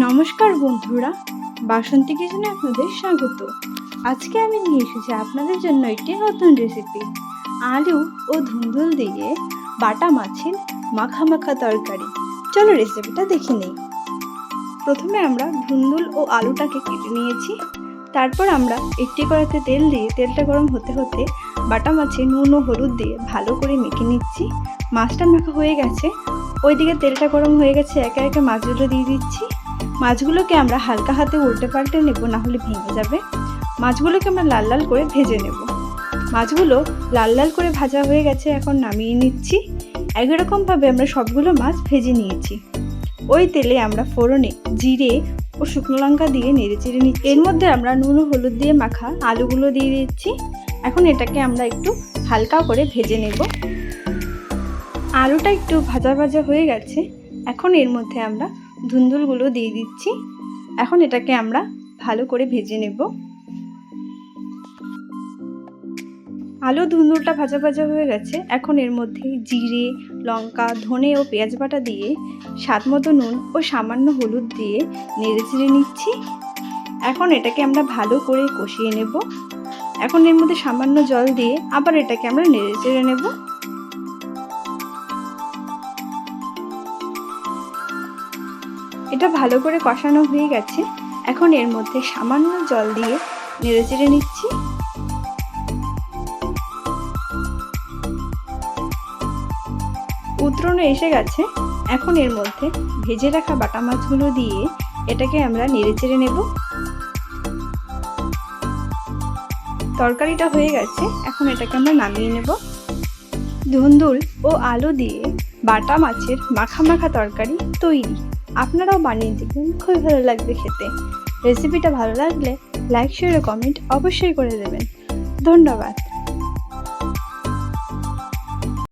নমস্কার বন্ধুরা, বাসন্তী কিচেনে আপনাদের স্বাগত। আজকে আমি নিয়ে এসেছি আপনাদের জন্য একটি নতুন রেসিপি, আলু ও ধুন্দুল দিয়ে বাটা মাছের মাখা মাখা তরকারি। চলো রেসিপিটা দেখে নিই। প্রথমে আমরা ধুন্দুল ও আলুটাকে কেটে নিয়েছি। তারপর আমরা একটি কড়াইতে তেল দিয়ে তেলটা গরম হতে হতে বাটা মাছে নুন ও হলুদ দিয়ে ভালো করে মেখে নিচ্ছি। মাছটা মাখা হয়ে গেছে, ওইদিকে তেলটা গরম হয়ে গেছে, একে একে মাছগুলো দিয়ে দিচ্ছি। মাছগুলোকে আমরা হালকা হাতে উল্টে পাল্টে নেব, না হলে ভেঙে যাবে। মাছগুলোকে আমরা লাল লাল করে ভেজে নেব। মাছগুলো লাল লাল করে ভাজা হয়ে গেছে, এখন নামিয়ে নিচ্ছি। একই রকমভাবে আমরা সবগুলো মাছ ভেজে নিয়েছি। ওই তেলে আমরা ফোড়নে জিরে ও শুকনো লঙ্কা দিয়ে নেড়ে চেড়ে নিচ্ছি। এর মধ্যে আমরা নুন ও হলুদ দিয়ে মাখা আলুগুলো দিয়ে দিচ্ছি। এখন এটাকে আমরা একটু হালকা করে ভেজে নেব। আলুটা একটু ভাজা ভাজা হয়ে গেছে, এখন এর মধ্যে আমরা ধুন্দুলগুলো দিয়ে দিচ্ছি। এখন এটাকে আমরা ভালো করে ভেজে নেব। আলু ধুন্দুলটা ভাজা ভাজা হয়ে গেছে, এখন এর মধ্যে জিরে, লঙ্কা, ধনে ও পেঁয়াজ বাটা দিয়ে স্বাদ মতো নুন ও সামান্য হলুদ দিয়ে নেড়ে চেড়ে নিচ্ছি। এখন এটাকে আমরা ভালো করে কষিয়ে নেব। এখন এর মধ্যে সামান্য জল দিয়ে আবার এটাকে আমরা নেড়ে চেড়ে নেব। এটা ভালো করে কষানো হয়ে গেছে, এখন এর মধ্যে সামান্য জল দিয়ে নেড়ে চেড়ে নিচ্ছি। উতরণে এসে গেছে, এখন এর মধ্যে ভেজে রাখা বাটা মাছগুলো দিয়ে এটাকে আমরা নেড়ে চেড়ে নেব। তরকারিটা হয়ে গেছে, এখন এটাকে আমরা নামিয়ে নেব। ধুন্দুল ও আলু দিয়ে বাটা মাছের মাখা মাখা তরকারি তৈরি। আপনারাও বানিয়ে দেখবেন, খুবই ভালো লাগবে খেতে। রেসিপিটা ভালো লাগলে লাইক, শেয়ার ও কমেন্ট অবশ্যই করে দেবেন। ধন্যবাদ।